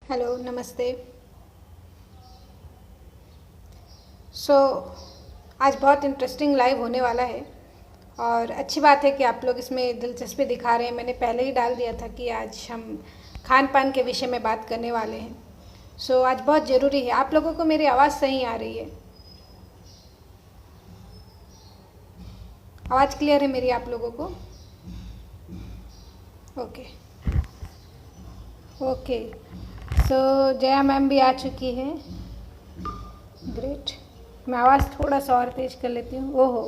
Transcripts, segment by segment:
Hello, नमस्ते। सो आज बहुत इंटरेस्टिंग लाइव होने वाला है और अच्छी बात है कि आप लोग इसमें दिलचस्पी दिखा रहे हैं। मैंने पहले ही डाल दिया था कि आज हम खान पान के विषय में बात करने वाले हैं। आज बहुत ज़रूरी है। आप लोगों को मेरी आवाज़ सही आ रही है? आवाज़ क्लियर है मेरी आप लोगों को? Okay okay. जया मैम भी आ चुकी है। ग्रेट। मैं आवाज़ थोड़ा सा और तेज़ कर लेती हूँ। ओहो,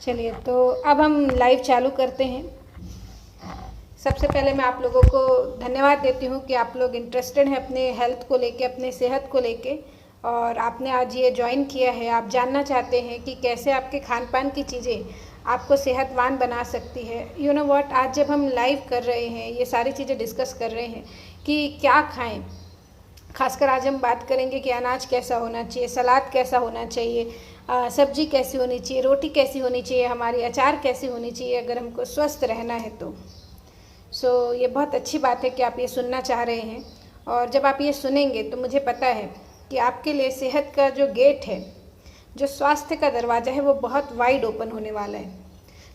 चलिए तो अब हम लाइव चालू करते हैं। सबसे पहले मैं आप लोगों को धन्यवाद देती हूँ कि आप लोग इंटरेस्टेड हैं अपने हेल्थ को लेके, अपने सेहत को लेके, और आपने आज ये ज्वाइन किया है। आप जानना चाहते हैं कि कैसे आपके खान पान की चीज़ें आपको सेहतवान बना सकती है। यू नो व्हाट, आज जब हम लाइव कर रहे हैं, ये सारी चीज़ें डिस्कस कर रहे हैं कि क्या खाएं, खासकर आज हम बात करेंगे कि अनाज कैसा होना चाहिए, सलाद कैसा होना चाहिए, सब्जी कैसी होनी चाहिए, रोटी कैसी होनी चाहिए, हमारी अचार कैसी होनी चाहिए अगर हमको स्वस्थ रहना है तो। ये बहुत अच्छी बात है कि आप ये सुनना चाह रहे हैं, और जब आप ये सुनेंगे तो मुझे पता है कि आपके लिए सेहत का जो गेट है, जो स्वास्थ्य का दरवाज़ा है, वो बहुत वाइड ओपन होने वाला है।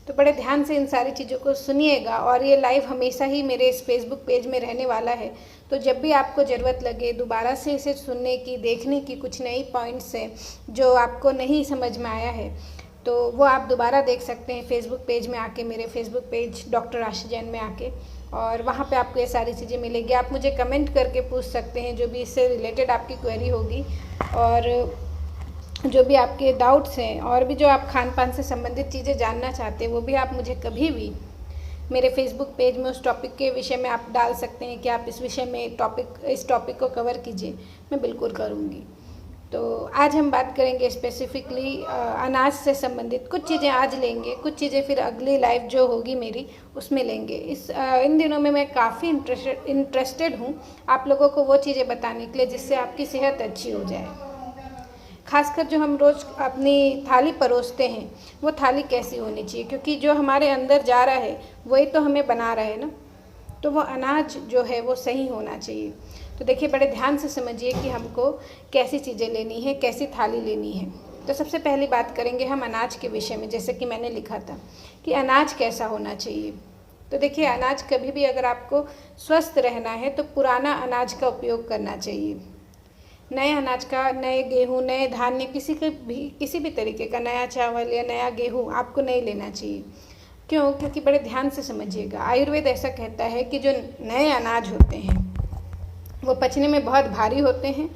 तो बड़े ध्यान से इन सारी चीज़ों को सुनिएगा। और ये लाइव हमेशा ही मेरे इस फेसबुक पेज में रहने वाला है, तो जब भी आपको ज़रूरत लगे दोबारा से इसे सुनने की, देखने की, कुछ नई पॉइंट्स हैं जो आपको नहीं समझ में आया है, तो वो आप दोबारा देख सकते हैं फेसबुक पेज में आके, मेरे फेसबुक पेज डॉक्टर आशी जैन में आके, और वहाँ पे आपको ये सारी चीज़ें मिलेगी। आप मुझे कमेंट करके पूछ सकते हैं जो भी इससे रिलेटेड आपकी क्वेरी होगी, और जो भी आपके डाउट्स हैं, और भी जो आप खान पान से संबंधित चीज़ें जानना चाहते हैं, वो भी आप मुझे कभी भी मेरे फेसबुक पेज में उस टॉपिक के विषय में आप डाल सकते हैं कि आप इस विषय में इस टॉपिक को कवर कीजिए। मैं बिल्कुल करूँगी। तो आज हम बात करेंगे स्पेसिफिकली अनाज से संबंधित कुछ चीज़ें आज लेंगे, कुछ चीज़ें फिर अगली लाइव जो होगी मेरी उसमें लेंगे। इन दिनों में मैं काफ़ी इंटरेस्टेड हूँ आप लोगों को वो चीज़ें बताने के लिए जिससे आपकी सेहत अच्छी हो जाए। खासकर जो हम रोज़ अपनी थाली परोसते हैं, वो थाली कैसी होनी चाहिए, क्योंकि जो हमारे अंदर जा रहा है वही तो हमें बना रहा है ना। तो वो अनाज जो है वो सही होना चाहिए। तो देखिए, बड़े ध्यान से समझिए कि हमको कैसी चीज़ें लेनी है, कैसी थाली लेनी है। तो सबसे पहली बात करेंगे हम अनाज के विषय में। जैसे कि मैंने लिखा था कि अनाज कैसा होना चाहिए। तो देखिए, अनाज कभी भी अगर आपको स्वस्थ रहना है तो पुराना अनाज का उपयोग करना चाहिए। नए अनाज का, नए गेहूँ, नए धान्य, किसी भी तरीके का नया चावल या नया गेहूँ आपको नहीं लेना चाहिए। क्यों? क्योंकि बड़े ध्यान से समझिएगा, आयुर्वेद ऐसा कहता है कि जो नए अनाज होते हैं वो पचने में बहुत भारी होते हैं,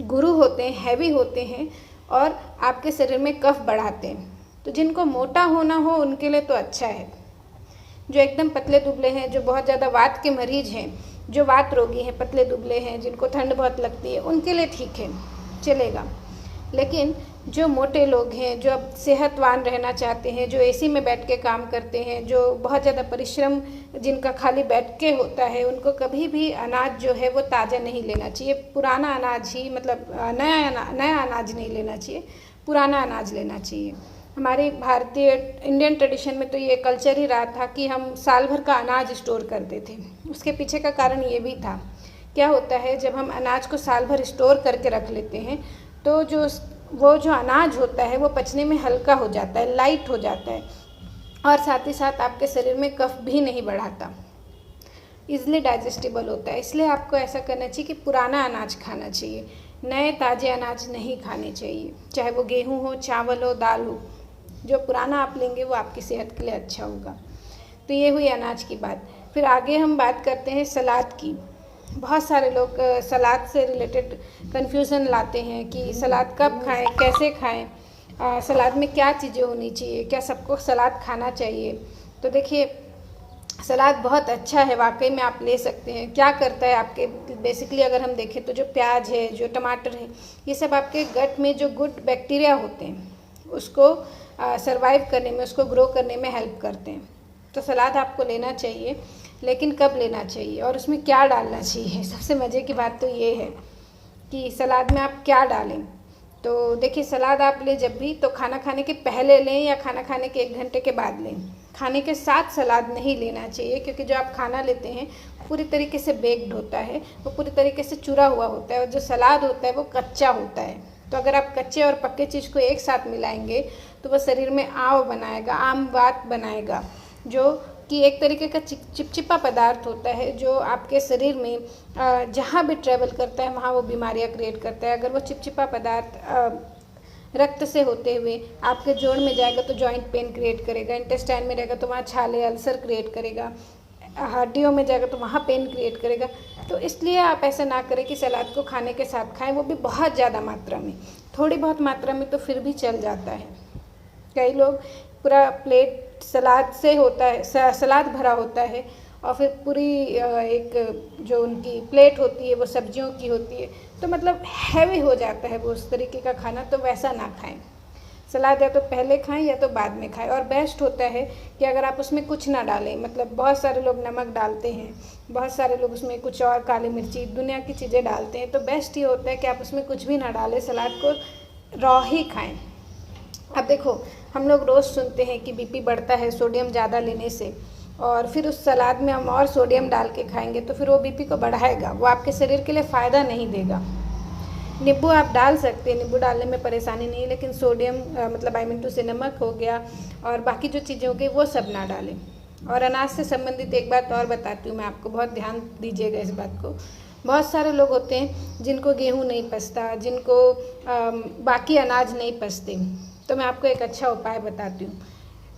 गुरु होते हैं, हैवी होते हैं, और आपके शरीर में कफ बढ़ाते हैं। तो जिनको मोटा होना हो उनके लिए तो अच्छा है। जो एकदम पतले दुबले हैं, जो बहुत ज़्यादा वात के मरीज हैं, जो वात रोगी हैं, पतले दुबले हैं, जिनको ठंड बहुत लगती है, उनके लिए ठीक है, चलेगा। लेकिन जो मोटे लोग हैं, जो अब सेहतवान रहना चाहते हैं, जो एसी में बैठ के काम करते हैं, जो बहुत ज़्यादा परिश्रम जिनका खाली बैठ के होता है, उनको कभी भी अनाज जो है वो ताज़ा नहीं लेना चाहिए। पुराना अनाज ही, मतलब नया अनाज नहीं लेना चाहिए, पुराना अनाज लेना चाहिए। हमारी भारतीय इंडियन ट्रेडिशन में तो ये कल्चर ही रहा था कि हम साल भर का अनाज स्टोर करते थे। उसके पीछे का कारण ये भी था, क्या होता है जब हम अनाज को साल भर स्टोर करके रख लेते हैं तो वो जो अनाज होता है वो पचने में हल्का हो जाता है, लाइट हो जाता है, और साथ ही साथ आपके शरीर में कफ भी नहीं बढ़ाता, ईजिली डाइजेस्टिबल होता है। इसलिए आपको ऐसा करना चाहिए कि पुराना अनाज खाना चाहिए, नए ताज़े अनाज नहीं खाने चाहिए, चाहे वो गेहूँ हो, चावल हो, दाल हो। जो पुराना आप लेंगे वो आपकी सेहत के लिए अच्छा होगा। तो ये हुई अनाज की बात। फिर आगे हम बात करते हैं सलाद की। बहुत सारे लोग सलाद से रिलेटेड कन्फ्यूज़न लाते हैं कि सलाद कब खाएं, कैसे खाएं, सलाद में क्या चीज़ें होनी चाहिए, क्या सबको सलाद खाना चाहिए। तो देखिए, सलाद बहुत अच्छा है, वाकई में आप ले सकते हैं। क्या करता है आपके, बेसिकली अगर हम देखें तो जो प्याज है, जो टमाटर है, ये सब आपके गट में जो गुड बैक्टीरिया होते हैं उसको सर्वाइव करने में, उसको ग्रो करने में हेल्प करते हैं। तो सलाद आपको लेना चाहिए, लेकिन कब लेना चाहिए और उसमें क्या डालना चाहिए। सबसे मज़े की बात तो ये है कि सलाद में आप क्या डालें। तो देखिए, सलाद आप लें जब भी, तो खाना खाने के पहले लें या खाना खाने के 1 घंटे के बाद लें। खाने के साथ सलाद नहीं लेना चाहिए, क्योंकि जो आप खाना लेते हैं पूरी तरीके से बेक्ड होता है, वो पूरी तरीके से चुरा हुआ होता है, और जो सलाद होता है वो कच्चा होता है। तो अगर आप कच्चे और पक्के चीज़ को एक साथ मिलाएंगे तो वो शरीर में आव बनाएगा, आम बात बनाएगा, जो कि एक तरीके का चिपचिपा पदार्थ होता है, जो आपके शरीर में जहाँ भी ट्रैवल करता है वहाँ वो बीमारियाँ क्रिएट करता है। अगर वो चिपचिपा पदार्थ रक्त से होते हुए आपके जोड़ में जाएगा तो जॉइंट पेन क्रिएट करेगा, इंटेस्टाइन में रहेगा तो वहाँ छाले अल्सर क्रिएट करेगा, हड्डियों में जाएगा तो वहाँ पेन क्रिएट करेगा। तो इसलिए आप ऐसा ना करें कि सलाद को खाने के साथ खाएं, वो भी बहुत ज़्यादा मात्रा में। थोड़ी बहुत मात्रा में तो फिर भी चल जाता है। कई लोग पूरा प्लेट सलाद से होता है, सलाद भरा होता है, और फिर पूरी एक जो उनकी प्लेट होती है वो सब्जियों की होती है, तो मतलब हैवी हो जाता है वो उस तरीके का खाना। तो वैसा ना खाएं। सलाद या तो पहले खाएं या तो बाद में खाएं। और बेस्ट होता है कि अगर आप उसमें कुछ ना डालें, मतलब बहुत सारे लोग नमक डालते हैं, बहुत सारे लोग उसमें कुछ और काली मिर्ची दुनिया की चीज़ें डालते हैं, तो बेस्ट ये होता है कि आप उसमें कुछ भी ना डालें, सलाद को रॉ ही खाएं। अब देखो, हम लोग रोज़ सुनते हैं कि बीपी बढ़ता है सोडियम ज़्यादा लेने से, और फिर उस सलाद में हम और सोडियम डाल के खाएंगे तो फिर वो बीपी को बढ़ाएगा, वो आपके शरीर के लिए फ़ायदा नहीं देगा। नींबू आप डाल सकते हैं, नींबू डालने में परेशानी नहीं है, लेकिन सोडियम मतलब आई मीन टू से नमक हो गया और बाकी जो चीज़ें हो गई वो सब ना डालें। और अनाज से संबंधित एक बात और बताती हूँ मैं आपको, बहुत ध्यान दीजिएगा इस बात को। बहुत सारे लोग होते हैं जिनको गेहूँ नहीं पचता, जिनको बाकी अनाज नहीं पचते, तो मैं आपको एक अच्छा उपाय बताती हूँ।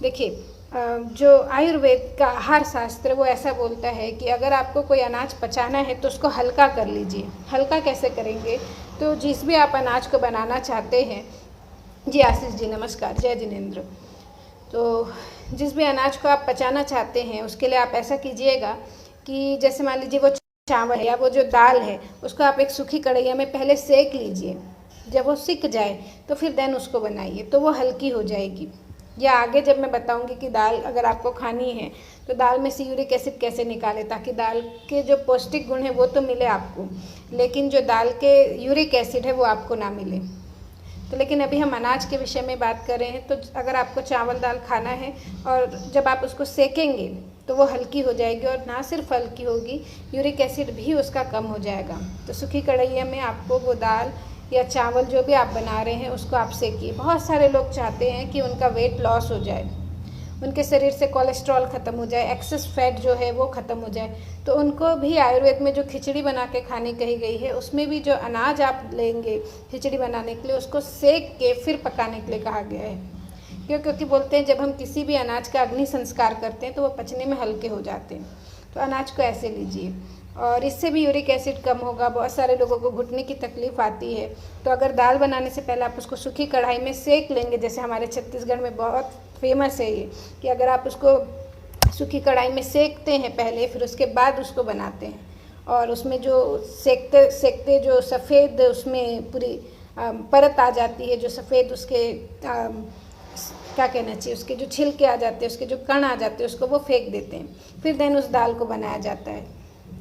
देखिए, जो आयुर्वेद का आहार शास्त्र वो ऐसा बोलता है कि अगर आपको कोई अनाज पचाना है तो उसको हल्का कर लीजिए। हल्का कैसे करेंगे? तो जिस भी आप अनाज को बनाना चाहते हैं, जी आशीष जी नमस्कार, जय जिनेंद्र। तो जिस भी अनाज को आप पचाना चाहते हैं उसके लिए आप ऐसा कीजिएगा कि जैसे मान लीजिए वो चावल है या वो जो दाल है उसको आप एक सूखी कढ़ैया में पहले सेक लीजिए। जब वो सिक जाए तो फिर देन उसको बनाइए, तो वो हल्की हो जाएगी। या आगे जब मैं बताऊंगी कि दाल अगर आपको खानी है तो दाल में से यूरिक एसिड कैसे निकालें, ताकि दाल के जो पौष्टिक गुण है वो तो मिले आपको, लेकिन जो दाल के यूरिक एसिड है वो आपको ना मिले। तो लेकिन अभी हम अनाज के विषय में बात कर रहे हैं। तो अगर आपको चावल दाल खाना है और जब आप उसको सेकेंगे तो वो हल्की हो जाएगी, और ना सिर्फ हल्की होगी, यूरिक एसिड भी उसका कम हो जाएगा। तो सूखी कढ़ैया में आपको वो दाल या चावल जो भी आप बना रहे हैं उसको आप सेकिए। बहुत सारे लोग चाहते हैं कि उनका वेट लॉस हो जाए, उनके शरीर से कोलेस्ट्रॉल ख़त्म हो जाए, एक्सेस फैट जो है वो ख़त्म हो जाए, तो उनको भी आयुर्वेद में जो खिचड़ी बना के खाने कही गई है उसमें भी जो अनाज आप लेंगे खिचड़ी बनाने के लिए उसको सेक के फिर पकाने के लिए कहा गया है। क्योंकि बोलते हैं जब हम किसी भी अनाज का अग्नि संस्कार करते हैं तो वो पचने में हल्के हो जाते हैं। तो अनाज को ऐसे लीजिए, और इससे भी यूरिक एसिड कम होगा। बहुत सारे लोगों को घुटने की तकलीफ़ आती है, तो अगर दाल बनाने से पहले आप उसको सूखी कढ़ाई में सेक लेंगे, जैसे हमारे छत्तीसगढ़ में बहुत फेमस है ये कि अगर आप उसको सूखी कढ़ाई में सेकते हैं पहले, फिर उसके बाद उसको बनाते हैं, और उसमें जो सेकते सेकते जो सफ़ेद उसमें पूरी परत आ जाती है, जो सफ़ेद उसके क्या कहना चाहिए, उसके जो छिलके आ जाते हैं, उसके जो कण आ जाते हैं, उसको वो फेंक देते हैं, फिर देन उस दाल को बनाया जाता है।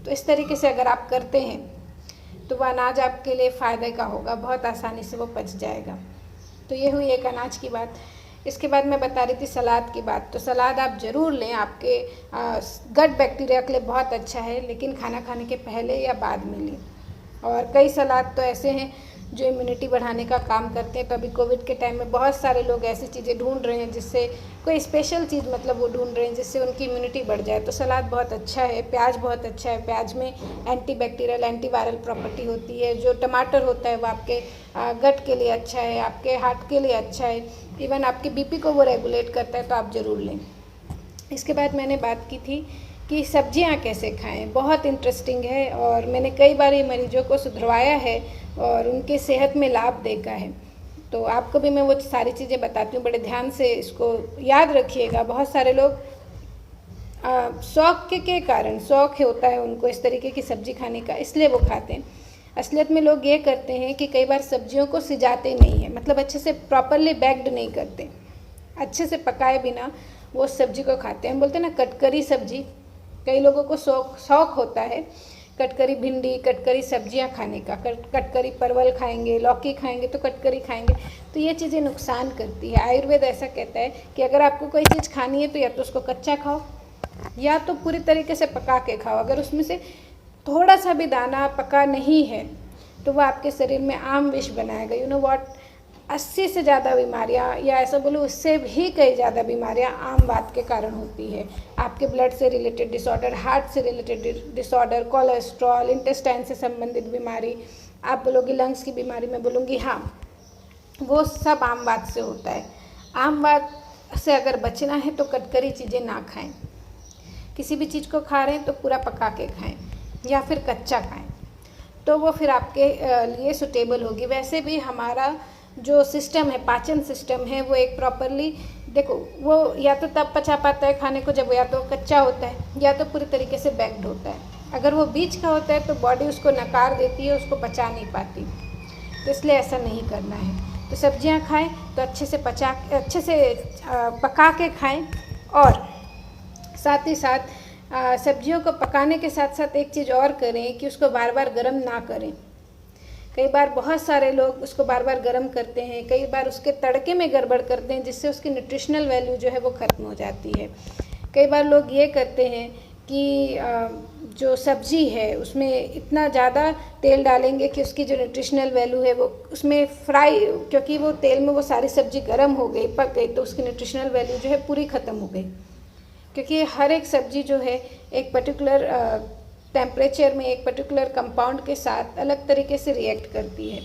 तो इस तरीके से अगर आप करते हैं तो वह अनाज आपके लिए फ़ायदे का होगा, बहुत आसानी से वो पच जाएगा। तो ये हुई एक अनाज की बात। इसके बाद मैं बता रही थी सलाद की बात। तो सलाद आप ज़रूर लें, आपके गट बैक्टीरिया के लिए बहुत अच्छा है, लेकिन खाना खाने के पहले या बाद में लें। और कई सलाद तो ऐसे हैं जो इम्यूनिटी बढ़ाने का काम करते हैं। तो अभी कोविड के टाइम में बहुत सारे लोग ऐसी चीज़ें ढूंढ रहे हैं जिससे कोई स्पेशल चीज़ मतलब वो ढूंढ रहे हैं जिससे उनकी इम्यूनिटी बढ़ जाए। तो सलाद बहुत अच्छा है, प्याज बहुत अच्छा है। प्याज में anti bacterial anti viral property होती है। जो टमाटर होता है वो आपके गट के लिए अच्छा है, आपके हार्ट के लिए अच्छा है, इवन आपके बीपी को वो रेगुलेट करता है। तो आप ज़रूर लें। इसके बाद मैंने बात की थी कि सब्जियां कैसे खाएं, बहुत इंटरेस्टिंग है, और मैंने कई बार ये मरीजों को सुधरवाया है और उनके सेहत में लाभ देखा है। तो आपको भी मैं वो सारी चीज़ें बताती हूँ, बड़े ध्यान से इसको याद रखिएगा। बहुत सारे लोग शौक के कारण, शौक होता है उनको इस तरीके की सब्जी खाने का, इसलिए वो खाते हैं। असलियत में लोग ये करते हैं कि कई बार सब्जियों को सिजाते नहीं हैं, मतलब अच्छे से प्रॉपरली बैक्ड नहीं करते, अच्छे से पकाए बिना वो सब्जी को खाते हैं। बोलते हैं ना कटकरी सब्जी, कई लोगों को शौक होता है कटकरी भिंडी, कटकरी सब्जियां खाने का। कटकरी परवल खाएंगे, लौकी खाएंगे तो कटकरी खाएंगे, तो ये चीज़ें नुकसान करती है। आयुर्वेद ऐसा कहता है कि अगर आपको कोई चीज़ खानी है तो या तो उसको कच्चा खाओ या तो पूरी तरीके से पका के खाओ। अगर उसमें से थोड़ा सा भी दाना पका नहीं है तो वो आपके शरीर में आम विष बनाएगा। यू नो व्हाट, 80 से ज़्यादा बीमारियाँ, या ऐसा बोलो उससे भी कई ज़्यादा बीमारियाँ आम बात के कारण होती है। आपके ब्लड से रिलेटेड डिसऑर्डर, हार्ट से रिलेटेड डिसऑर्डर, कोलेस्ट्रॉल, इंटेस्टाइन से संबंधित बीमारी, आप बोलोगी लंग्स की बीमारी, मैं बोलूँगी हाँ, वो सब आम बात से होता है। आम बात से अगर बचना है तो कटकरी चीज़ें ना खाएं। किसी भी चीज़ को खा रहे हैं तो पूरा पका के खाएं या फिर कच्चा खाएं, तो वो फिर आपके लिए सुटेबल होगी। वैसे भी हमारा जो सिस्टम है, पाचन सिस्टम है, वो एक प्रॉपरली, देखो वो या तो तब पचा पाता है खाने को जब या तो कच्चा होता है या तो पूरी तरीके से बैक्ड होता है। अगर वो बीच का होता है तो बॉडी उसको नकार देती है, उसको पचा नहीं पाती, तो इसलिए ऐसा नहीं करना है। तो सब्जियां खाएं तो अच्छे से पका के खाएं, और साथ ही साथ सब्जियों को पकाने के साथ साथ एक चीज़ और करें कि उसको बार बार गर्म ना करें। कई बार बहुत सारे लोग उसको बार बार गर्म करते हैं, कई बार उसके तड़के में गड़बड़ करते हैं, जिससे उसकी न्यूट्रिशनल वैल्यू जो है वो ख़त्म हो जाती है। कई बार लोग ये करते हैं कि जो सब्ज़ी है उसमें इतना ज़्यादा तेल डालेंगे कि उसकी जो न्यूट्रिशनल वैल्यू है वो उसमें फ्राई, क्योंकि वो तेल में वो सारी सब्ज़ी गर्म हो गई, पक गई, तो उसकी न्यूट्रिशनल वैल्यू जो है पूरी ख़त्म हो गई। क्योंकि हर एक सब्ज़ी जो है एक पर्टिकुलर टेम्परेचर में, एक पर्टिकुलर कंपाउंड के साथ अलग तरीके से रिएक्ट करती है।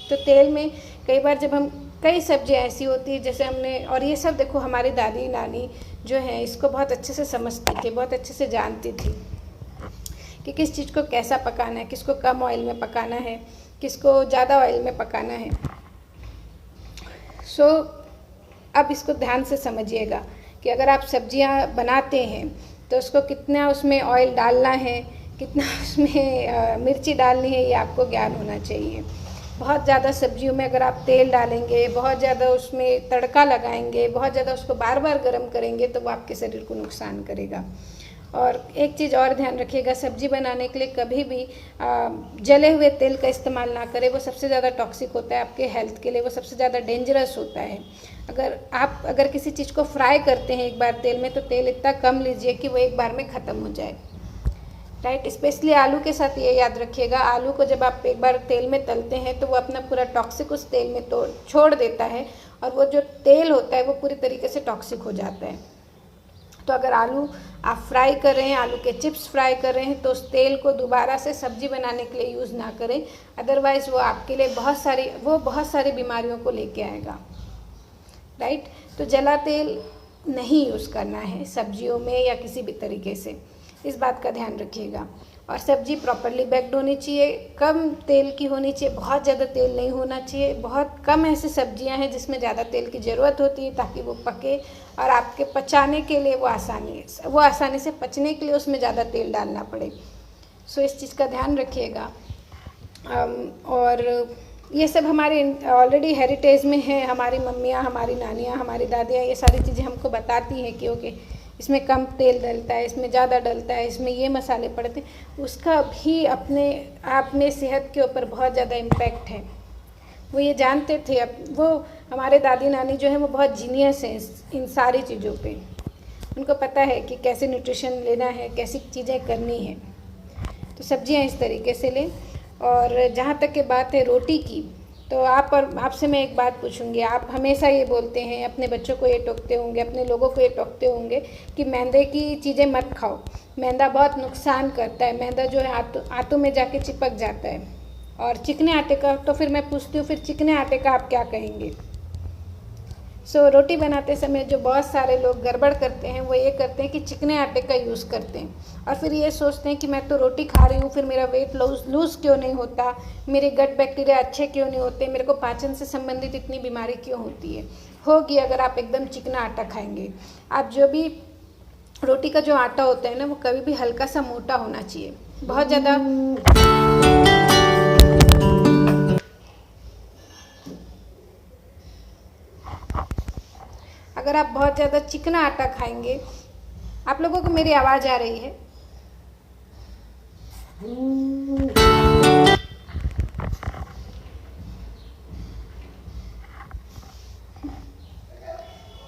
तो तेल में कई बार जब हम, कई सब्जियां ऐसी होती है जैसे हमने, और ये सब देखो हमारी दादी नानी जो है इसको बहुत अच्छे से समझती थी, बहुत अच्छे से जानती थी कि किस चीज़ को कैसा पकाना है, किसको कम ऑयल में पकाना है, किसको ज़्यादा ऑयल में पकाना है। सो अब इसको ध्यान से समझिएगा कि अगर आप सब्जियां बनाते हैं तो उसको कितना उसमें ऑयल डालना है, कितना उसमें मिर्ची डालनी है, ये आपको ज्ञान होना चाहिए। बहुत ज़्यादा सब्जियों में अगर आप तेल डालेंगे, बहुत ज़्यादा उसमें तड़का लगाएंगे, बहुत ज़्यादा उसको बार बार गर्म करेंगे तो वो आपके शरीर को नुकसान करेगा। और एक चीज़ और ध्यान रखिएगा, सब्जी बनाने के लिए कभी भी जले हुए तेल का इस्तेमाल ना करें। वो सबसे ज़्यादा टॉक्सिक होता है आपके हेल्थ के लिए, वो सबसे ज़्यादा डेंजरस होता है। अगर किसी चीज़ को फ्राई करते हैं एक बार तेल में, तो तेल इतना कम लीजिए कि वो एक बार में ख़त्म हो जाए, राइट। स्पेशली आलू के साथ ये याद रखिएगा, आलू को जब आप एक बार तेल में तलते हैं तो वो अपना पूरा टॉक्सिक उस तेल में तो छोड़ देता है, और वो जो तेल होता है वो पूरी तरीके से टॉक्सिक हो जाता है। तो अगर आलू आप फ्राई कर रहे हैं, आलू के चिप्स फ्राई कर रहे हैं, तो उस तेल को दोबारा से सब्जी बनाने के लिए यूज़ ना करें, अदरवाइज़ वो आपके लिए बहुत सारी बीमारियों को लेके आएगा, राइट। तो जला तेल नहीं यूज़ करना है सब्जियों में या किसी भी तरीके से, इस बात का ध्यान रखिएगा। और सब्जी प्रॉपरली बेक्ड होनी चाहिए, कम तेल की होनी चाहिए, बहुत ज़्यादा तेल नहीं होना चाहिए। बहुत कम ऐसी सब्जियां हैं जिसमें ज़्यादा तेल की ज़रूरत होती है ताकि वो पके और आपके पचाने के लिए वो आसानी से पचने के लिए उसमें ज़्यादा तेल डालना पड़े। सो इस चीज़ का ध्यान रखिएगा। और ये सब हमारे ऑलरेडी हेरिटेज में है, हमारी मम्मियाँ, हमारी नानियाँ, हमारी दादियाँ ये सारी चीज़ें हमको बताती हैं कि ओके इसमें कम तेल डलता है, इसमें ज़्यादा डलता है, इसमें ये मसाले पड़ते हैं। उसका भी अपने आप में सेहत के ऊपर बहुत ज़्यादा इम्पैक्ट है, वो ये जानते थे। अब वो हमारे दादी नानी जो है वो बहुत जीनियस हैं इन सारी चीज़ों पे, उनको पता है कि कैसे न्यूट्रिशन लेना है, कैसी चीज़ें करनी है। तो सब्जियां इस तरीके से लें। और जहाँ तक की बात है रोटी की, तो आपसे मैं एक बात पूछूंगी, आप हमेशा ये बोलते हैं, अपने बच्चों को ये टोकते होंगे, अपने लोगों को ये टोकते होंगे कि मैदे की चीज़ें मत खाओ, मैदा बहुत नुकसान करता है, मैदा जो है आंतों में जाके चिपक जाता है। और चिकने आटे का, तो फिर मैं पूछती हूँ, फिर चिकने आटे का आप क्या कहेंगे? सो रोटी बनाते समय जो बहुत सारे लोग गड़बड़ करते हैं वो ये करते हैं कि चिकने आटे का यूज़ करते हैं, और फिर ये सोचते हैं कि मैं तो रोटी खा रही हूँ, फिर मेरा वेट लूज़ क्यों नहीं होता, मेरे गट बैक्टीरिया अच्छे क्यों नहीं होते, मेरे को पाचन से संबंधित इतनी बीमारी क्यों होती है? होगी अगर आप एकदम चिकना आटा खाएंगे। आप जो भी रोटी का जो आटा होता है ना, वो कभी भी हल्का सा मोटा होना चाहिए, बहुत ज़्यादा अगर आप बहुत ज़्यादा चिकना आटा खाएंगे, आप लोगों को मेरी आवाज़ आ रही है?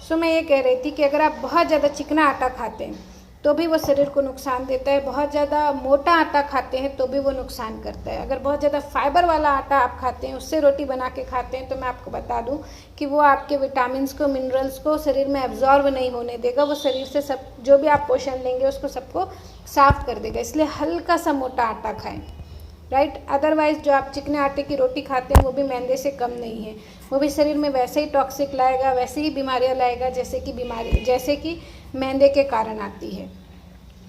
सो मैं ये कह रही थी कि अगर आप बहुत ज़्यादा चिकना आटा खाते हैं तो भी वो शरीर को नुकसान देता है। बहुत ज़्यादा मोटा आटा खाते हैं तो भी वो नुकसान करता है। अगर बहुत ज़्यादा फाइबर वाला आटा आप खाते हैं, उससे रोटी बना के खाते हैं, तो मैं आपको बता दूं कि वो आपके विटामिन्स को, मिनरल्स को शरीर में एब्जॉर्ब नहीं होने देगा। वो शरीर से सब जो भी आप पोषण लेंगे उसको सबको साफ कर देगा। इसलिए हल्का सा मोटा आटा खाएँ, राइट। अदरवाइज़ जो आप चिकने आटे की रोटी खाते हैं वो भी मैदे से कम नहीं है, वो भी शरीर में वैसे ही टॉक्सिक लाएगा, वैसे ही बीमारियां लाएगा जैसे कि मैदे के कारण आती है।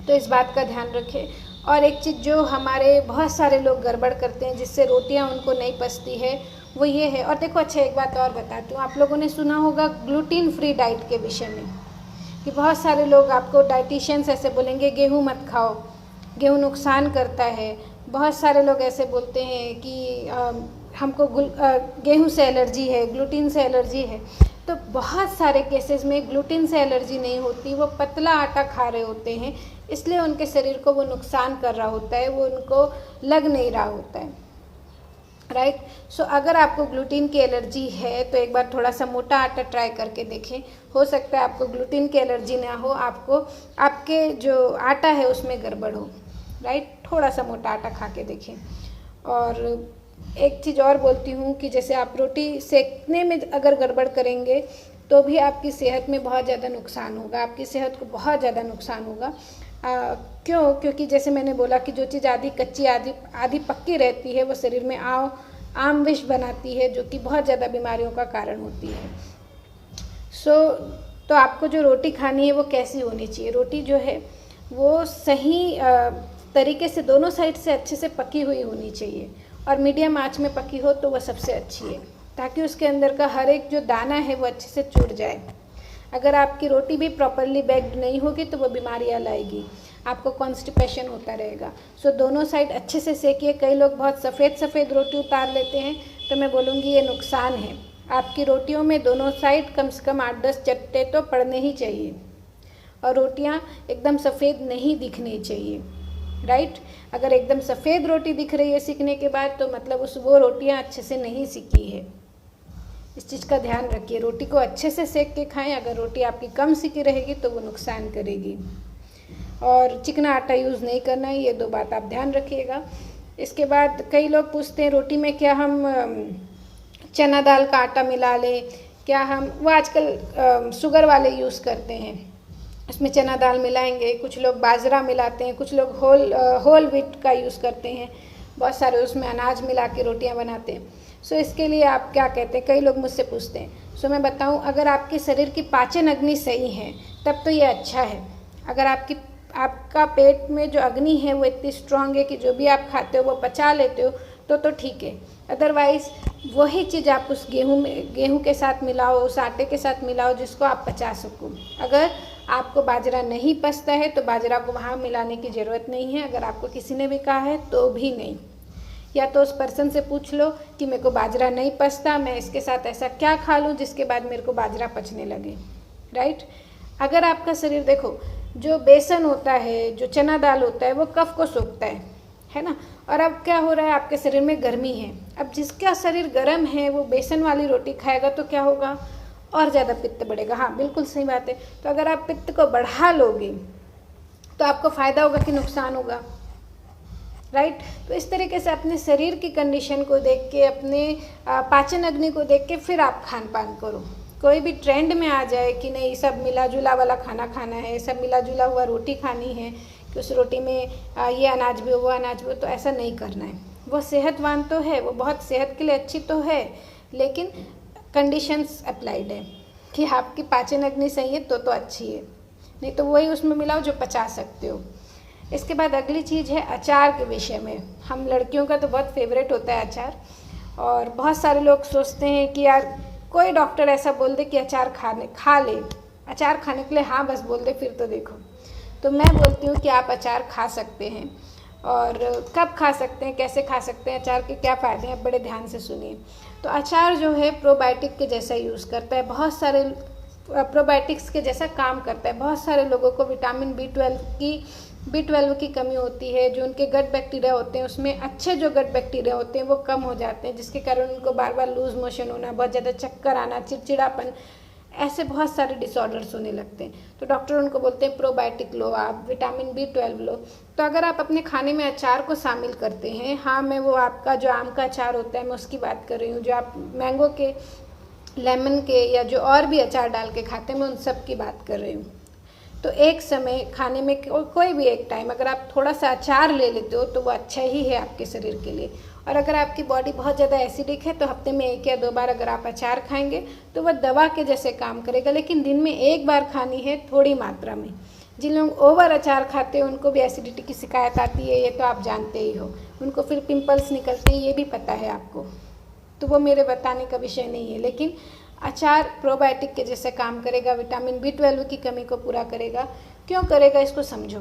तो इस बात का ध्यान रखें। और एक चीज़ जो हमारे बहुत सारे लोग गड़बड़ करते हैं जिससे रोटियां उनको नहीं पचती है, वो ये है। और देखो, अच्छा एक बात और बताती हूँ, आप लोगों ने सुना होगा ग्लूटीन फ्री डाइट के विषय में कि बहुत सारे लोग, आपको डाइटिशियंस ऐसे बोलेंगे गेहूँ मत खाओ, गेहूँ नुकसान करता है। बहुत सारे लोग ऐसे बोलते हैं कि हमको गेहूँ से एलर्जी है, ग्लूटीन से एलर्जी है। तो बहुत सारे केसेस में ग्लूटीन से एलर्जी नहीं होती, वो पतला आटा खा रहे होते हैं, इसलिए उनके शरीर को वो नुकसान कर रहा होता है, वो उनको लग नहीं रहा होता है, राइट। सो अगर आपको ग्लूटीन की एलर्जी है तो एक बार थोड़ा सा मोटा आटा ट्राई करके देखें। हो सकता है आपको ग्लूटीन की एलर्जी ना हो, आपको आपके जो आटा है उसमें गड़बड़ हो, राइट। थोड़ा सा मोटा आटा खा के देखें। और एक चीज़ और बोलती हूँ कि जैसे आप रोटी सेकने में अगर गड़बड़ करेंगे तो भी आपकी सेहत में बहुत ज़्यादा नुकसान होगा, आपकी सेहत को बहुत ज़्यादा नुकसान होगा। क्यों? क्योंकि जैसे मैंने बोला कि जो चीज़ आधी कच्ची आधी पक्की रहती है वो शरीर में आम विष बनाती है, जो कि बहुत ज़्यादा बीमारियों का कारण होती है। तो आपको जो रोटी खानी है वो कैसी होनी चाहिए? रोटी जो है वो सही तरीके से दोनों साइड से अच्छे से पकी हुई होनी चाहिए, और मीडियम आंच में पकी हो तो वह सबसे अच्छी है, ताकि उसके अंदर का हर एक जो दाना है वो अच्छे से चुड़ जाए। अगर आपकी रोटी भी प्रॉपरली बेक्ड नहीं होगी तो वो बीमारियाँ लाएगी, आपको कॉन्स्टिपेशन होता रहेगा। सो दोनों साइड अच्छे से सेकिए। कई लोग बहुत सफ़ेद रोटी उतार लेते हैं, तो मैं बोलूँगी ये नुकसान है। आपकी रोटियों में दोनों साइड कम से कम 8-10 चट्टे तो पड़ने ही चाहिए, और रोटियाँ एकदम सफ़ेद नहीं दिखनी चाहिए, राइट। अगर एकदम सफ़ेद रोटी दिख रही है सीखने के बाद तो मतलब वो रोटियां अच्छे से नहीं सीखी है। इस चीज़ का ध्यान रखिए, रोटी को अच्छे से सेक के खाएं। अगर रोटी आपकी कम सीखी रहेगी तो वो नुकसान करेगी। और चिकना आटा यूज़ नहीं करना है, ये 2 बात आप ध्यान रखिएगा। इसके बाद कई लोग पूछते हैं रोटी में क्या हम चना दाल का आटा मिला लें, क्या हम, वो आजकल शुगर वाले यूज़ करते हैं, उसमें चना दाल मिलाएंगे। कुछ लोग बाजरा मिलाते हैं, कुछ लोग होल व्हीट का यूज़ करते हैं, बहुत सारे उसमें अनाज मिला के रोटियां बनाते हैं। सो इसके लिए आप क्या कहते हैं, कई लोग मुझसे पूछते हैं। सो मैं बताऊं, अगर आपके शरीर की पाचन अग्नि सही है तब तो ये अच्छा है। अगर आपका पेट में जो अग्नि है वो इतनी स्ट्रांग है कि जो भी आप खाते हो वो पचा लेते हो तो ठीक है। अदरवाइज़ वही चीज़ आप उस गेहूँ के साथ मिलाओ, उस आटे के साथ मिलाओ जिसको आप पचा सको। अगर आपको बाजरा नहीं पचता है तो बाजरा को वहाँ मिलाने की ज़रूरत नहीं है। अगर आपको किसी ने भी कहा है तो भी नहीं, या तो उस पर्सन से पूछ लो कि मेरे को बाजरा नहीं पचता, मैं इसके साथ ऐसा क्या खा लूँ जिसके बाद मेरे को बाजरा पचने लगे, राइट। अगर आपका शरीर, देखो, जो बेसन होता है, जो चना दाल होता है, वो कफ को सोखता है ना। और अब क्या हो रहा है, आपके शरीर में गर्मी है। अब जिसका शरीर गर्म है वो बेसन वाली रोटी खाएगा तो क्या होगा, और ज़्यादा पित्त बढ़ेगा। हाँ, बिल्कुल सही बात है। तो अगर आप पित्त को बढ़ा लोगे तो आपको फ़ायदा होगा कि नुकसान होगा, राइट। तो इस तरीके से अपने शरीर की कंडीशन को देख के, अपने पाचन अग्नि को देख के फिर आप खान पान करो। कोई भी ट्रेंड में आ जाए कि नहीं सब मिला जुला वाला खाना खाना है, सब मिला जुला हुआ रोटी खानी है, कि उस रोटी में ये अनाज भी हो वो अनाज भी हो, तो ऐसा नहीं करना है। वो सेहतवान तो है, वो बहुत सेहत के लिए अच्छी तो है, लेकिन कंडीशंस अप्लाइड है कि आपकी पाचन अग्नि सही है तो अच्छी है, नहीं तो वही उसमें मिलाओ जो पचा सकते हो। इसके बाद अगली चीज़ है अचार के विषय में। हम लड़कियों का तो बहुत फेवरेट होता है अचार, और बहुत सारे लोग सोचते हैं कि यार कोई डॉक्टर ऐसा बोल दे कि अचार खा ले, अचार खाने के लिए हाँ बस बोल दे, फिर तो देखो। तो मैं बोलती हूँ कि आप अचार खा सकते हैं, और कब खा सकते हैं, कैसे खा सकते हैं, अचार के क्या फ़ायदे हैं, बड़े ध्यान से सुनिए। तो अचार जो है प्रोबायोटिक के जैसा यूज़ करता है, बहुत सारे प्रोबायोटिक्स के जैसा काम करता है। बहुत सारे लोगों को विटामिन B12 की कमी होती है, जो उनके गट बैक्टीरिया होते हैं उसमें अच्छे जो गट बैक्टीरिया होते हैं वो कम हो जाते हैं, जिसके कारण उनको बार बार लूज मोशन होना, बहुत ज़्यादा चक्कर आना, चिड़चिड़ापन, ऐसे बहुत सारे डिसऑर्डर्स होने लगते हैं। तो डॉक्टर उनको बोलते हैं प्रोबायोटिक लो, आप विटामिन B12 लो। तो अगर आप अपने खाने में अचार को शामिल करते हैं, हाँ मैं वो आपका जो आम का अचार होता है मैं उसकी बात कर रही हूँ, जो आप मैंगो के, लेमन के या जो और भी अचार डाल के खाते हैं मैं उन सब की बात कर रही हूँ। तो एक समय खाने में कोई भी एक टाइम अगर आप थोड़ा सा अचार ले लेते हो तो वो अच्छा ही है आपके शरीर के लिए। और अगर आपकी बॉडी बहुत ज़्यादा एसिडिक है तो हफ्ते में 1 या 2 बार अगर आप अचार खाएंगे तो वह दवा के जैसे काम करेगा, लेकिन दिन में 1 बार खानी है थोड़ी मात्रा में। जिन लोग ओवर अचार खाते हैं उनको भी एसिडिटी की शिकायत आती है, ये तो आप जानते ही हो। उनको फिर पिंपल्स निकलते हैं, ये भी पता है आपको, तो वो मेरे बताने का विषय नहीं है। लेकिन अचार प्रोबायोटिक के जैसे काम करेगा, विटामिन B12 की कमी को पूरा करेगा। क्यों करेगा इसको समझो।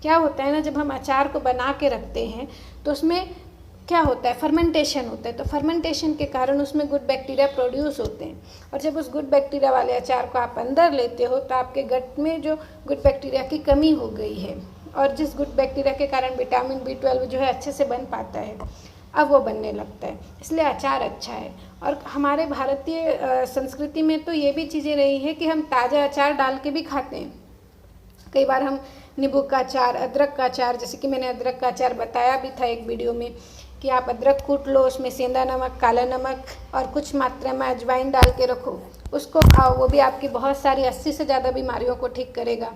क्या होता है ना, जब हम अचार को बना के रखते हैं तो उसमें क्या होता है, फर्मेंटेशन होता है। तो फर्मेंटेशन के कारण उसमें गुड बैक्टीरिया प्रोड्यूस होते हैं, और जब उस गुड बैक्टीरिया वाले अचार को आप अंदर लेते हो तो आपके गट में जो गुड बैक्टीरिया की कमी हो गई है, और जिस गुड बैक्टीरिया के कारण विटामिन B12 जो है अच्छे से बन पाता है, अब वो बनने लगता है। इसलिए अचार अच्छा है। और हमारे भारतीय संस्कृति में तो ये भी चीज़ें रही है कि हम ताज़ा अचार डाल के भी खाते हैं। कई बार हम नींबू का अचार, अदरक का अचार, जैसे कि मैंने अदरक का अचार बताया भी था एक वीडियो में कि आप अदरक कूट लो, उसमें सेंधा नमक, काला नमक और कुछ मात्रा में अजवाइन डाल के रखो, उसको खाओ, वो भी आपकी बहुत सारी 80 से ज़्यादा बीमारियों को ठीक करेगा।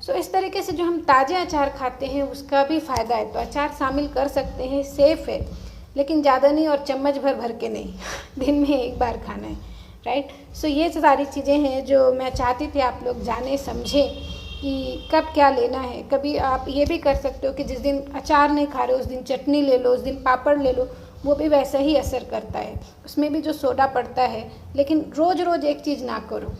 सो इस तरीके से जो हम ताज़े अचार खाते हैं उसका भी फ़ायदा है। तो अचार शामिल कर सकते हैं, सेफ़ है, लेकिन ज़्यादा नहीं और चम्मच भर भर के नहीं दिन में 1 बार खाना है, राइट। सो ये सारी चीज़ें हैं जो मैं चाहती थी आप लोग जाने समझें कि कब क्या लेना है। कभी आप ये भी कर सकते हो कि जिस दिन अचार नहीं खा रहे हो उस दिन चटनी ले लो, उस दिन पापड़ ले लो, वो भी वैसा ही असर करता है। उसमें भी जो सोडा पड़ता है, लेकिन रोज़ रोज़ एक चीज़ ना करो,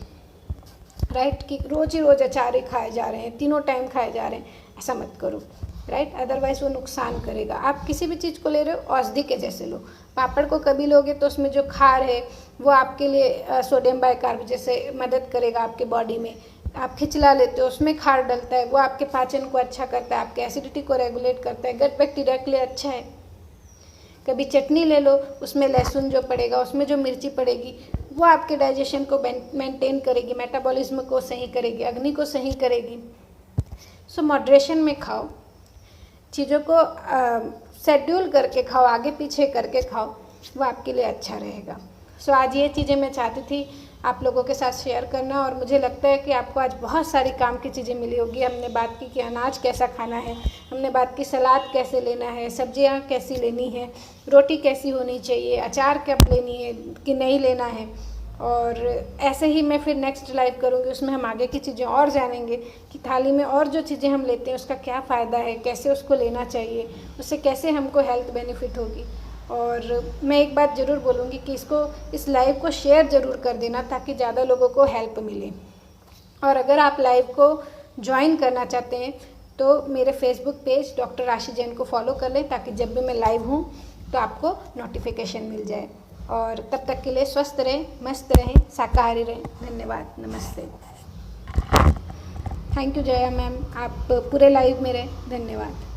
राइट, कि रोज़ ही रोज़ अचार ही खाए जा रहे हैं, तीनों टाइम खाए जा रहे हैं, ऐसा मत करो, राइट। अदरवाइज़ वो नुकसान करेगा। आप किसी भी चीज़ को ले रहे हो औषधि के जैसे लो। पापड़ को कभी लोगे तो उसमें जो खार है वो आपके लिए सोडियम बाइकार्ब जैसे मदद करेगा आपके बॉडी में। आप खिचला लेते हो, उसमें खार डलता है, वो आपके पाचन को अच्छा करता है, आपके एसिडिटी को रेगुलेट करता है, गट बैक्टीरिया के लिए अच्छा है। कभी चटनी ले लो, उसमें लहसुन जो पड़ेगा, उसमें जो मिर्ची पड़ेगी, वो आपके डाइजेशन को मेंटेन करेगी, मेटाबॉलिज्म को सही करेगी, अग्नि को सही करेगी। सो मॉडरेशन में खाओ, चीज़ों को शेड्यूल करके खाओ, आगे पीछे करके खाओ, वो आपके लिए अच्छा रहेगा। सो आज ये चीज़ें मैं चाहती थी आप लोगों के साथ शेयर करना, और मुझे लगता है कि आपको आज बहुत सारी काम की चीज़ें मिली होगी। हमने बात की कि अनाज कैसा खाना है, हमने बात की सलाद कैसे लेना है, सब्जियां कैसी लेनी है, रोटी कैसी होनी चाहिए, अचार कब लेनी है कि नहीं लेना है। और ऐसे ही मैं फिर नेक्स्ट लाइव करूँगी, उसमें हम आगे की चीज़ें और जानेंगे कि थाली में और जो चीज़ें हम लेते हैं उसका क्या फ़ायदा है, कैसे उसको लेना चाहिए, उससे कैसे हमको हेल्थ बेनिफिट होगी। और मैं एक बात ज़रूर बोलूँगी कि इस लाइव को शेयर ज़रूर कर देना ताकि ज़्यादा लोगों को हेल्प मिले। और अगर आप लाइव को ज्वाइन करना चाहते हैं तो मेरे फेसबुक पेज डॉक्टर राशि जैन को फॉलो कर लें, ताकि जब भी मैं लाइव हूँ तो आपको नोटिफिकेशन मिल जाए। और तब तक के लिए स्वस्थ रहें, मस्त रहें, शाकाहारी रहें। धन्यवाद, नमस्ते, थैंक यू जया मैम, आप पूरे लाइव में रहें। धन्यवाद।